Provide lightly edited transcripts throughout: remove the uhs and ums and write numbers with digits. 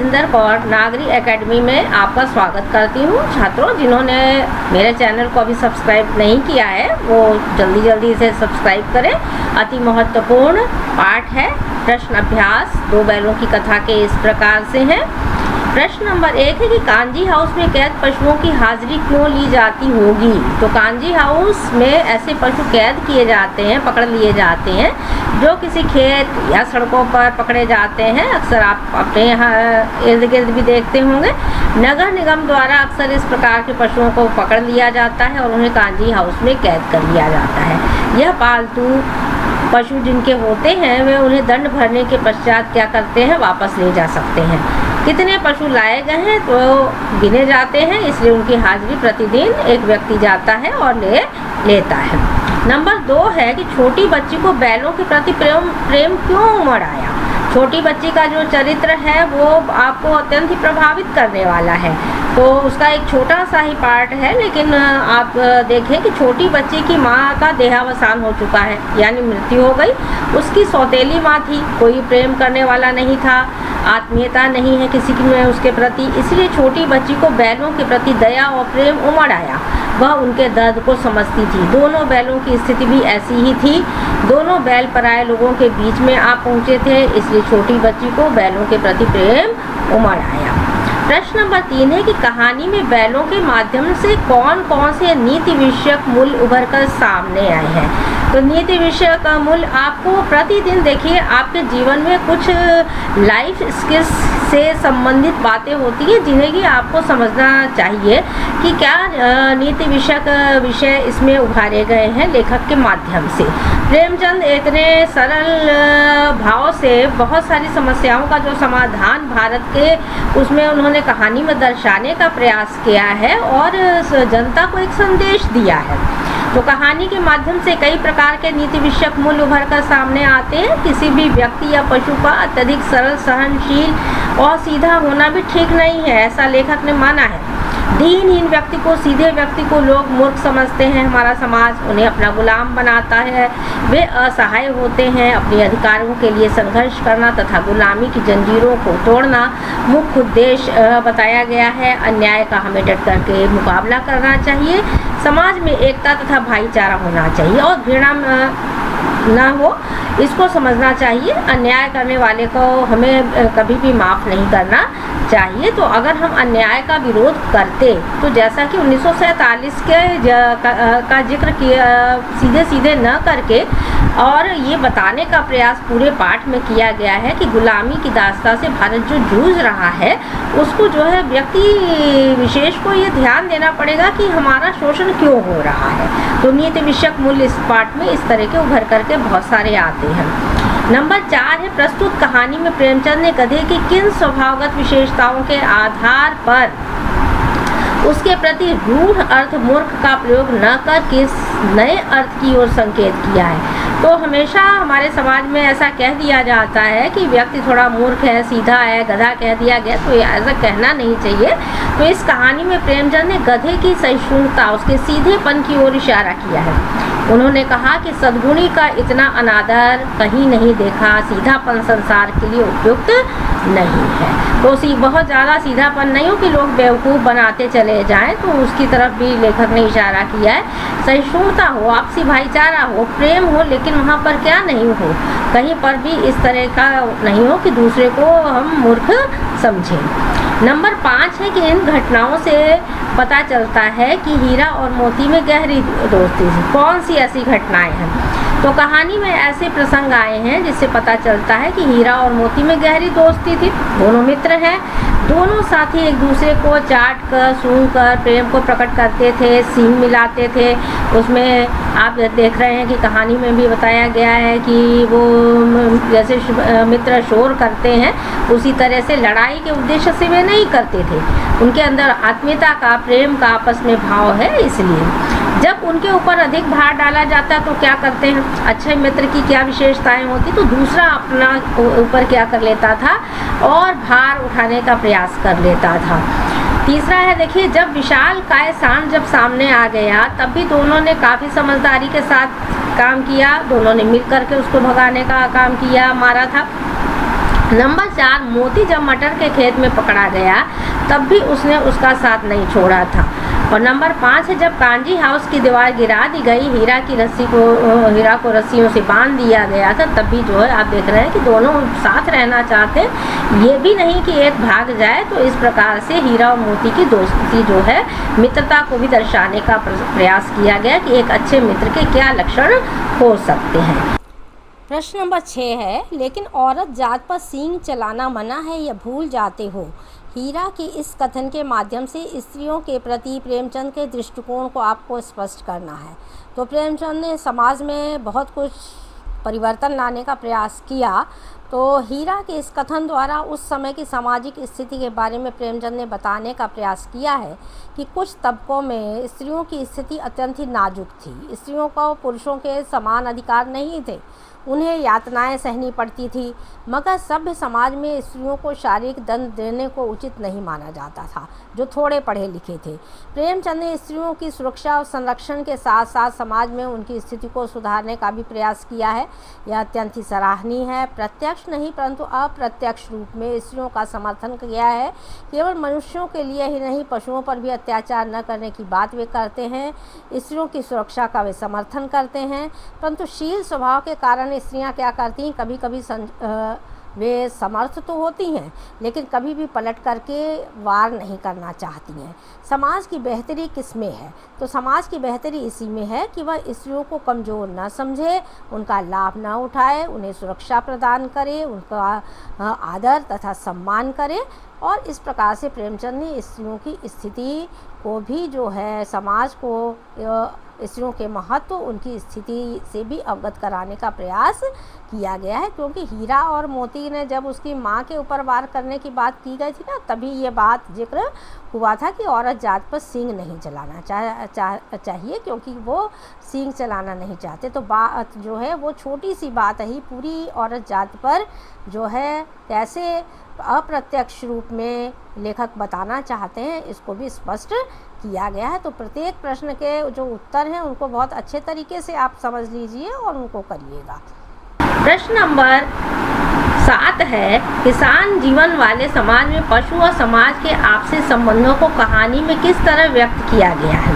राजिंदर कौर नागरी academy में आपका स्वागत करती हूँ। छात्रों, जिन्होंने मेरे चैनल को अभी सब्सक्राइब नहीं किया है वो जल्दी इसे सब्सक्राइब करें। अति महत्वपूर्ण पाठ है प्रश्न अभ्यास। 2 बैलों की कथा के इस प्रकार से हैं। प्रश्न नंबर 1 है कि कांजी हाउस में कैद पशुओं की हाजिरी क्यों ली जाती होगी। तो कांजी हाउस में ऐसे पशु कैद किए जाते हैं, पकड़ लिए जाते हैं जो किसी खेत या सड़कों पर पकड़े जाते हैं। अक्सर आप अपने यहाँ इर्द गिर्द भी देखते होंगे। नगर निगम द्वारा अक्सर इस प्रकार के पशुओं को पकड़ लिया जाता है और उन्हें कांजी हाउस में कैद कर लिया जाता है। यह पालतू पशु जिनके होते हैं वे उन्हें दंड भरने के पश्चात क्या करते हैं, वापस ले जा सकते हैं। कितने पशु लाए गए हैं तो गिने जाते हैं, इसलिए उनकी हाजिरी प्रतिदिन एक व्यक्ति जाता है और लेता है। नंबर 2 है कि छोटी बच्ची को बैलों के प्रति प्रेम क्यों उमड़ आया। छोटी बच्ची का जो चरित्र है वो आपको अत्यंत ही प्रभावित करने वाला है। तो उसका एक छोटा सा ही पार्ट है, लेकिन आप देखें कि छोटी बच्ची की माँ का देहावसान हो चुका है, यानी मृत्यु हो गई। उसकी सौतेली माँ थी, कोई प्रेम करने वाला नहीं था, आत्मीयता नहीं है किसी की में उसके प्रति, इसलिए छोटी बच्ची को बैलों के प्रति दया और प्रेम उमड़ आया। वह उनके दर्द को समझती थी। दोनों बैलों की स्थिति भी ऐसी ही थी। दोनों बैल पराये लोगों के बीच में आ पहुँचे थे, इसलिए छोटी बच्ची को बैलों के प्रति प्रेम उमड़ आया। प्रश्न नंबर 3 है कि कहानी में बैलों के माध्यम से कौन कौन से नीति विषयक मूल्य उभर कर सामने आए हैं। तो नीति विषयक मूल्य आपको प्रतिदिन देखिए आपके जीवन में कुछ लाइफ स्किल्स से संबंधित बातें होती है जिन्हें कि आपको समझना चाहिए कि क्या नीति विषयक विषय इसमें उभारे गए हैं लेखक के माध्यम से। प्रेमचंद इतने सरल भाव से बहुत सारी समस्याओं का जो समाधान भारत के उसमें उन्होंने कहानी में दर्शाने का प्रयास किया है और जनता को एक संदेश दिया है। तो कहानी के माध्यम से कई प्रकार के नीति विषयक मूल्य उभर कर सामने आते हैं। किसी भी व्यक्ति या पशु का अत्यधिक सरल, सहनशील और सीधा होना भी ठीक नहीं है, ऐसा लेखक ने माना है। दीनहीन व्यक्ति को, सीधे व्यक्ति को लोग मूर्ख समझते हैं। हमारा समाज उन्हें अपना गुलाम बनाता है। वे असहाय होते हैं। अपने अधिकारों के लिए संघर्ष करना तथा गुलामी की जंजीरों को तोड़ना मुख्य उद्देश्य बताया गया है। अन्याय का हमें डट करके मुकाबला करना चाहिए। समाज में एकता तथा भाईचारा होना चाहिए और घृणा ना हो, इसको समझना चाहिए। अन्याय करने वाले को हमें कभी भी माफ़ नहीं करना चाहिए। तो अगर हम अन्याय का विरोध करते तो जैसा कि 1947 का जिक्र किया सीधे न करके और ये बताने का प्रयास पूरे पाठ में किया गया है कि गुलामी की दास्तां से भारत जो जूझ रहा है उसको जो है व्यक्ति विशेष को ये ध्यान देना पड़ेगा कि हमारा शोषण क्यों हो रहा है। तो नीति विषयक मूल्य इस पाठ में इस तरह के उभर करके बहुत सारे आते हैं। नंबर 4 है प्रस्तुत कहानी में प्रेमचंद ने गधे की किन स्वभावगत विशेषताओं के आधार पर उसके प्रति रूढ़ अर्थ मूर्ख का प्रयोग न करके नए अर्थ की ओर संकेत किया है। तो हमेशा हमारे समाज में ऐसा कह दिया जाता है कि व्यक्ति थोड़ा मूर्ख है, सीधा है, गधा कह दिया गया, तो ऐसा कहना नहीं चाहिए। तो इस कहानी में प्रेमचंद ने गधे की सहिष्णुता, उसके सीधेपन की ओर इशारा किया है। उन्होंने कहा कि सद्गुणी का इतना अनादर कहीं नहीं देखा, सीधापन संसार के लिए उपयुक्त नहीं है। तो बहुत ज़्यादा सीधापन नहीं हो कि लोग बेवकूफ़ बनाते चले जाएं, तो उसकी तरफ भी लेखक ने इशारा किया है। सहिष्णुता हो, आपसी भाईचारा हो, प्रेम हो, लेकिन वहाँ पर क्या नहीं हो, कहीं पर भी इस तरह का नहीं हो कि दूसरे को हम मूर्ख समझें। नंबर 5 है कि इन घटनाओं से पता चलता है कि हीरा और मोती में गहरी दोस्ती थी। कौन सी ऐसी घटनाएं हैं। तो कहानी में ऐसे प्रसंग आए हैं जिससे पता चलता है कि हीरा और मोती में गहरी दोस्ती थी। दोनों मित्र हैं, दोनों साथी एक दूसरे को चाट कर, सूंघ कर प्रेम को प्रकट करते थे, सींग मिलाते थे। उसमें आप देख रहे हैं कि कहानी में भी बताया गया है कि वो जैसे मित्र शोर करते हैं उसी तरह से लड़ाई के उद्देश्य से वे नहीं करते थे। उनके अंदर आत्मीयता का, प्रेम का आपस में भाव है। इसलिए जब उनके ऊपर अधिक भार डाला जाता है तो क्या करते हैं, अच्छे मित्र की क्या विशेषताएं होती, तो दूसरा अपना ऊपर क्या कर लेता था और भार उठाने का प्रयास कर लेता था। तीसरा है, देखिए, जब विशाल काय सांड जब सामने आ गया तब भी दोनों ने काफ़ी समझदारी के साथ काम किया। दोनों ने मिल करके उसको भगाने का काम किया, मारा था। नंबर 4, मोती जब मटर के खेत में पकड़ा गया तब भी उसने उसका साथ नहीं छोड़ा था। और नंबर 5 है, जब कांजी हाउस की दीवार गिरा दी गई, हीरा को रस्सियों से बांध दिया गया था, तब भी जो है आप देख रहे हैं कि दोनों साथ रहना चाहते हैं, ये भी नहीं कि एक भाग जाए। तो इस प्रकार से हीरा और मोती की दोस्ती जो है, मित्रता को भी दर्शाने का प्रयास किया गया कि एक अच्छे मित्र के क्या लक्षण हो सकते हैं। प्रश्न नंबर 6 है, लेकिन औरत जात पर सींग चलाना मना है, यह भूल जाते हो। हीरा के इस कथन के माध्यम से स्त्रियों के प्रति प्रेमचंद के दृष्टिकोण को आपको स्पष्ट करना है। तो प्रेमचंद ने समाज में बहुत कुछ परिवर्तन लाने का प्रयास किया। तो हीरा के इस कथन द्वारा उस समय की सामाजिक स्थिति के बारे में प्रेमचंद ने बताने का प्रयास किया है कि कुछ तबकों में स्त्रियों की स्थिति अत्यंत ही नाजुक थी। स्त्रियों को पुरुषों के समान अधिकार नहीं थे, उन्हें यातनाएं सहनी पड़ती थी, मगर सभ्य समाज में स्त्रियों को शारीरिक दंड देने को उचित नहीं माना जाता था, जो थोड़े पढ़े लिखे थे। प्रेमचंद ने स्त्रियों की सुरक्षा और संरक्षण के साथ साथ समाज में उनकी स्थिति को सुधारने का भी प्रयास किया है। यह अत्यंत ही सराहनीय है। प्रत्यक्ष नहीं परंतु अप्रत्यक्ष रूप में स्त्रियों का समर्थन किया है। केवल मनुष्यों के लिए ही नहीं, पशुओं पर भी अत्याचार न करने की बात वे करते हैं। स्त्रियों की सुरक्षा का वे समर्थन करते हैं। परंतु शील स्वभाव के कारण स्त्रियां क्या करती हैं, कभी कभी वे समर्थ तो होती हैं, लेकिन कभी भी पलट करके वार नहीं करना चाहती हैं। समाज की बेहतरी किस में है? तो समाज की बेहतरी इसी में है कि वह स्त्रियों को कमज़ोर न समझे, उनका लाभ न उठाए, उन्हें सुरक्षा प्रदान करे, उनका आदर तथा सम्मान करे। और इस प्रकार से प्रेमचंद ने स्त्रियों की स्थिति को भी जो है, समाज को स्त्रियों के महत्व, उनकी स्थिति से भी अवगत कराने का प्रयास किया गया है। क्योंकि हीरा और मोती ने जब उसकी माँ के ऊपर वार करने की बात की गई थी ना, तभी ये बात जिक्र हुआ था कि औरत जात पर सींग नहीं चलाना चाहिए, क्योंकि वो सींग चलाना नहीं चाहते। तो बात जो है वो छोटी सी बात है ही, पूरी औरत जात पर जो है कैसे अप्रत्यक्ष रूप में लेखक बताना चाहते हैं, इसको भी स्पष्ट किया गया है। तो प्रत्येक प्रश्न के जो उत्तर हैं उनको बहुत अच्छे तरीके से आप समझ लीजिए और उनको करिएगा। प्रश्न नंबर 7 है, किसान जीवन वाले समाज में पशु और समाज के आपसी संबंधों को कहानी में किस तरह व्यक्त किया गया है?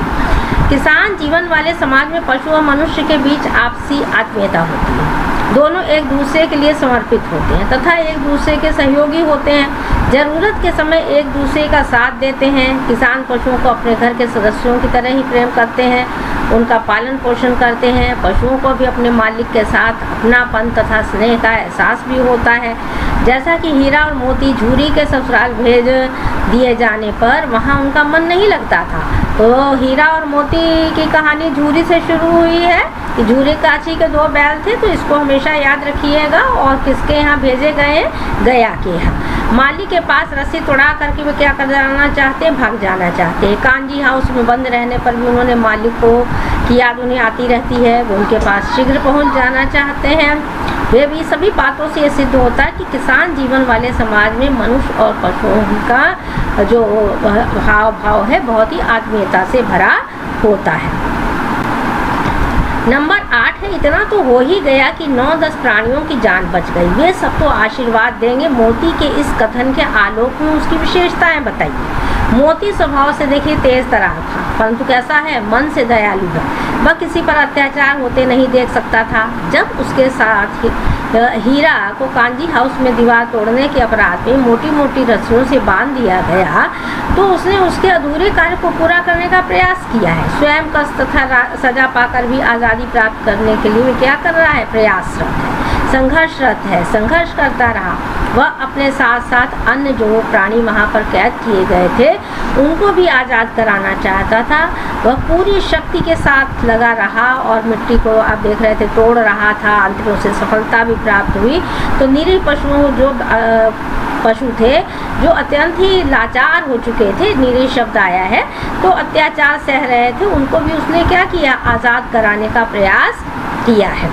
किसान जीवन वाले समाज में पशु और मनुष्य के बीच आपसी आत्मीयता होती है। दोनों एक दूसरे के लिए समर्पित होते हैं तथा एक दूसरे के सहयोगी होते हैं। ज़रूरत के समय एक दूसरे का साथ देते हैं। किसान पशुओं को अपने घर के सदस्यों की तरह ही प्रेम करते हैं, उनका पालन पोषण करते हैं। पशुओं को भी अपने मालिक के साथ अपनापन तथा स्नेह का एहसास भी होता है। जैसा कि हीरा और मोती झूरी के ससुराल भेज दिए जाने पर वहाँ उनका मन नहीं लगता था। तो हीरा और मोती की कहानी झूरी से शुरू हुई है कि झूरी काची के 2 बैल थे, तो इसको हमेशा याद रखिएगा। और किसके यहाँ भेजे गए? गया के यहाँ। माली के पास रस्सी तोड़ा करके वे क्या कर जाना चाहते? भाग जाना चाहते हैं। कांजी हाउस में बंद रहने पर भी उन्होंने मालिक को की याद उन्हें आती रहती है, वो उनके पास शीघ्र पहुँच जाना चाहते हैं। वे भी सभी बातों से ये सिद्ध होता है कि किसान जीवन वाले समाज में मनुष्य और पशुओं का जो भाव है बहुत ही आत्मीयता से भरा होता है। नंबर 8 है, इतना तो हो ही गया कि 9-10 प्राणियों की जान बच गई, वे सब तो आशीर्वाद देंगे। मोती के इस कथन के आलोक में उसकी विशेषताएं बताइए। मोती स्वभाव से देखिए तेज तरार था, परंतु कैसा है? मन से दयालु है। वह किसी पर अत्याचार होते नहीं देख सकता था। जब उसके साथ हीरा को कांजी हाउस में दीवार तोड़ने के अपराध में मोटी मोटी रस्सियों से बांध दिया गया, तो उसने उसके अधूरे कार्य को पूरा करने का प्रयास किया है। स्वयं कष्ट तथा सजा पाकर भी आज़ादी प्राप्त करने के लिए क्या कर रहा है? प्रयासरत है, संघर्षरत है, संघर्ष करता रहा। वह अपने साथ साथ अन्य जो प्राणी वहाँ पर कैद किए गए थे उनको भी आज़ाद कराना चाहता था। वह पूरी शक्ति के साथ लगा रहा और मिट्टी को आप देख रहे थे तोड़ रहा था। अंत में उसे सफलता भी प्राप्त हुई। तो निरीह पशु थे जो अत्यंत ही लाचार हो चुके थे, निरीह शब्द आया है, तो अत्याचार सह रहे थे, उनको भी उसने क्या किया? आज़ाद कराने का प्रयास किया है।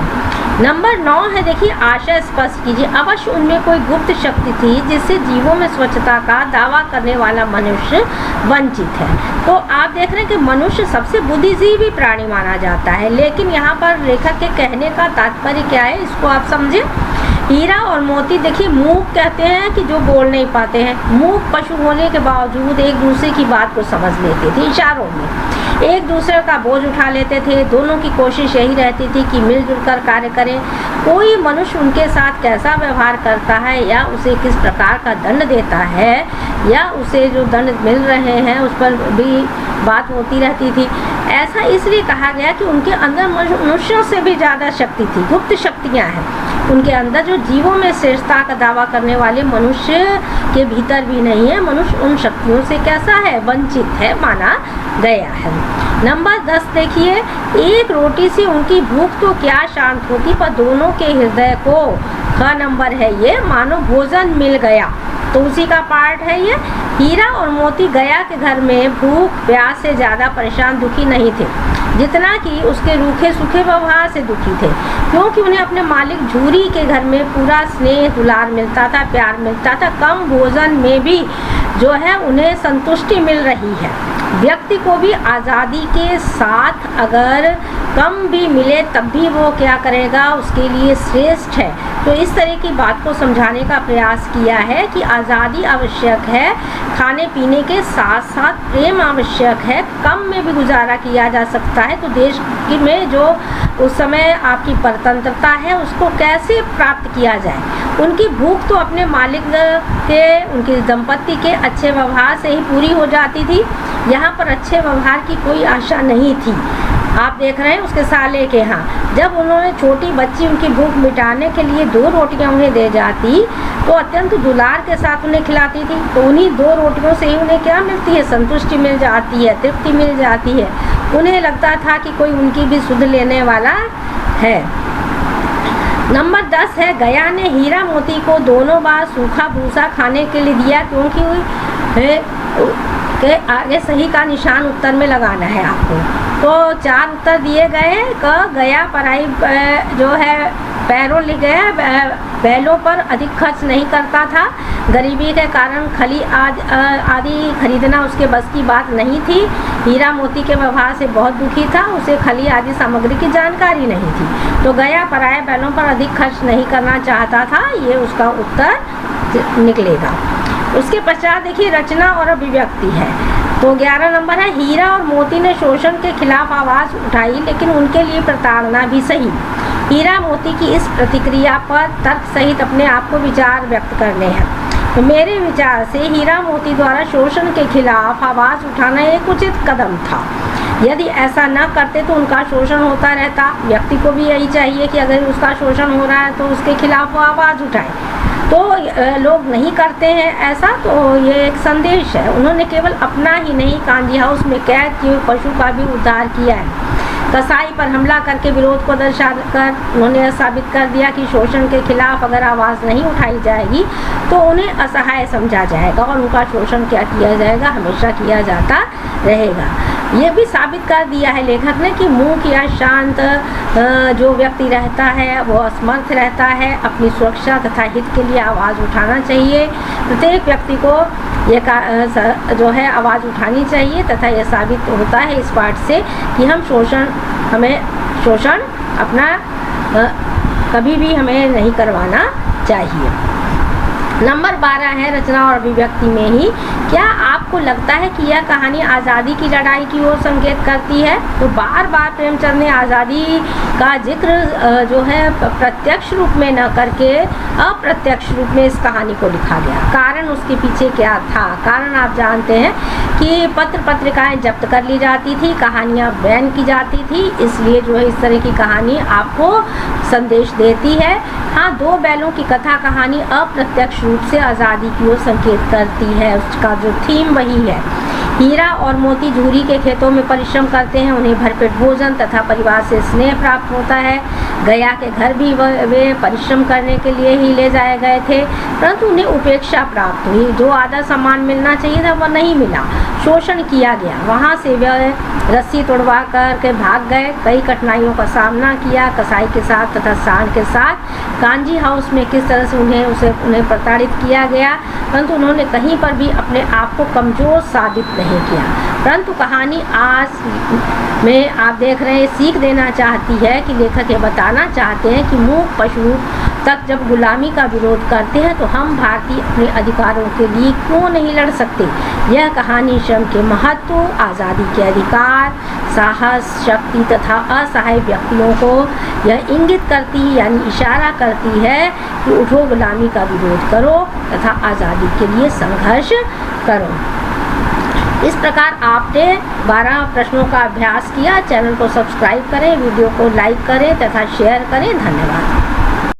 नंबर 9 है, देखिए आशय स्पष्ट कीजिए। अवश्य उनमें कोई गुप्त शक्ति थी जिससे जीवों में स्वच्छता का दावा करने वाला मनुष्य वंचित है। तो आप देख रहे हैं कि मनुष्य सबसे बुद्धिजीवी प्राणी माना जाता है, लेकिन यहाँ पर लेखक के कहने का तात्पर्य क्या है, इसको आप समझें हीरा और मोती देखिए मूक कहते हैं कि जो बोल नहीं पाते हैं, मूक पशु होने के बावजूद एक दूसरे की बात को समझ लेते थे, इशारों में एक दूसरे का बोझ उठा लेते थे। दोनों की कोशिश यही रहती थी कि मिलजुल कर कार्य करें। कोई मनुष्य उनके साथ कैसा व्यवहार करता है या उसे किस प्रकार का दंड देता है या उसे जो दंड मिल रहे हैं उस पर भी बात होती रहती थी। ऐसा इसलिए कहा गया कि उनके अंदर मनुष्यों से भी ज़्यादा शक्ति थी, गुप्त शक्तियाँ हैं उनके अंदर जो जीवों में श्रेष्ठता का दावा करने वाले मनुष्य के भीतर भी नहीं है। मनुष्य उन शक्तियों से कैसा है, वंचित है माना गया है। नंबर 10 देखिए, एक रोटी से उनकी भूख तो क्या शांत होती, पर दोनों के हृदय को, ख नंबर है ये, मानो भोजन मिल गया। तो उसी का पार्ट है ये। हीरा और मोती गया के घर में भूख प्यास से ज़्यादा परेशान दुखी नहीं थे जितना कि उसके रूखे सूखे व्यवहार से दुखी थे, क्योंकि उन्हें अपने मालिक झूरी के घर में पूरा स्नेह दुलार मिलता था, प्यार मिलता था। कम भोजन में भी जो है उन्हें संतुष्टि मिल रही है। व्यक्ति को भी आज़ादी के साथ अगर कम भी मिले तब भी वो क्या करेगा, उसके लिए श्रेष्ठ है। तो इस तरह की बात को समझाने का प्रयास किया है कि आज़ादी आवश्यक है, खाने पीने के साथ साथ प्रेम आवश्यक है, कम में भी गुजारा किया जा सकता है। तो देश में जो उस समय आपकी परतंत्रता है उसको कैसे प्राप्त किया जाए। उनकी भूख तो अपने मालिक के, उनकी दंपत्ति के अच्छे व्यवहार से ही पूरी हो जाती थी। यहाँ पर अच्छे व्यवहार की कोई आशा नहीं थी। आप देख रहे हैं उसके साले के यहाँ जब उन्होंने छोटी बच्ची उनकी भूख मिटाने के लिए 2 रोटियां उन्हें दे जाती तो अत्यंत दुलार के साथ उन्हें खिलाती थी। तो उन्हीं 2 रोटियों से ही उन्हें क्या मिलती है, संतुष्टि मिल जाती है, तृप्ति मिल जाती है। उन्हें लगता था कि कोई उनकी भी सुध लेने वाला है। नंबर 10 है, गया ने हीरा मोती को दोनों बार सूखा भूसा खाने के लिए दिया, क्योंकि के आगे सही का निशान उत्तर में लगाना है आपको। तो 4 उत्तर दिए गए। गया पराई जो है पैरों ले गया, बैलों पर अधिक खर्च नहीं करता था। गरीबी के कारण खली आदि खरीदना उसके बस की बात नहीं थी। हीरा मोती के व्यवहार से बहुत दुखी था, उसे खली आदि सामग्री की जानकारी नहीं थी। तो गया पराये बैलों पर अधिक खर्च नहीं करना चाहता था, ये उसका उत्तर निकलेगा। उसके पश्चात देखिए रचना और अभिव्यक्ति है। तो 11 नंबर है, हीरा और मोती ने शोषण के खिलाफ आवाज़ उठाई, लेकिन उनके लिए प्रताड़ना भी सही। हीरा मोती की इस प्रतिक्रिया पर तर्क सहित अपने आप को विचार व्यक्त करने हैं। तो मेरे विचार से हीरा मोती द्वारा शोषण के खिलाफ आवाज़ उठाना एक उचित कदम था। यदि ऐसा न करते तो उनका शोषण होता रहता। व्यक्ति को भी यही चाहिए कि अगर उसका शोषण हो रहा है तो उसके खिलाफ वो आवाज़ उठाए। तो लोग नहीं करते हैं ऐसा, तो ये एक संदेश है। उन्होंने केवल अपना ही नहीं, कांजी हाउस में कैद किए पशु का भी उद्धार किया है। कसाई पर हमला करके विरोध को दर्शाकर उन्होंने साबित कर दिया कि शोषण के खिलाफ अगर आवाज़ नहीं उठाई जाएगी तो उन्हें असहाय समझा जाएगा और उनका शोषण क्या किया जाएगा, हमेशा किया जाता रहेगा। ये भी साबित कर दिया है लेखक ने कि मूक या शांत जो व्यक्ति रहता है वो असमर्थ रहता है। अपनी सुरक्षा तथा हित के लिए आवाज़ उठाना चाहिए। प्रत्येक व्यक्ति को ये जो है आवाज़ उठानी चाहिए तथा यह साबित होता है इस पाठ से कि हमें शोषण अपना कभी भी हमें नहीं करवाना चाहिए। नंबर 12 है, रचना और अभिव्यक्ति में ही। क्या आपको लगता है कि यह कहानी आज़ादी की लड़ाई की ओर संकेत करती है? तो बार बार प्रेमचंद ने आज़ादी का जिक्र जो है प्रत्यक्ष रूप में न करके अप्रत्यक्ष रूप में इस कहानी को लिखा गया। कारण उसके पीछे क्या था? कारण आप जानते हैं कि पत्रिकाएं जब्त कर ली जाती थी, कहानियाँ बैन की जाती थी, इसलिए जो है इस तरह की कहानी आपको संदेश देती है। हाँ, 2 बैलों की कथा कहानी अप्रत्यक्ष रूप से आज़ादी की ओर संकेत करती है। उसका जो थीम वही है। हीरा और मोती झूरी के खेतों में परिश्रम करते हैं, उन्हें भरपेट भोजन तथा परिवार से स्नेह प्राप्त होता है। गया के घर भी वे परिश्रम करने के लिए ही ले जाए गए थे, परंतु उन्हें उपेक्षा प्राप्त हुई। जो आदर सम्मान मिलना चाहिए था वह नहीं मिला, शोषण किया गया। वहाँ से वे रस्सी तोड़वा कर के भाग गए। कई कठिनाइयों का सामना किया, कसाई के साथ तथा सांड के साथ। कांजी हाउस में किस तरह से उन्हें प्रताड़ित किया गया, परंतु उन्होंने कहीं पर भी अपने आप को कमज़ोर साबित नहीं किया। परंतु कहानी आज में आप देख रहे हैं सीख देना चाहती है कि लेखक ये बताना चाहते हैं कि मूक पशु तक जब गुलामी का विरोध करते हैं तो हम भारतीय अपने अधिकारों के लिए क्यों नहीं लड़ सकते। यह कहानी श्रम के महत्व, आज़ादी के अधिकार, साहस, शक्ति तथा असहाय व्यक्तियों को यह इंगित करती यानी इशारा करती है कि उठो, गुलामी का विरोध करो तथा आज़ादी के लिए संघर्ष करो। इस प्रकार आपने 12 प्रश्नों का अभ्यास किया। चैनल को सब्सक्राइब करें, वीडियो को लाइक करें तथा शेयर करें। धन्यवाद।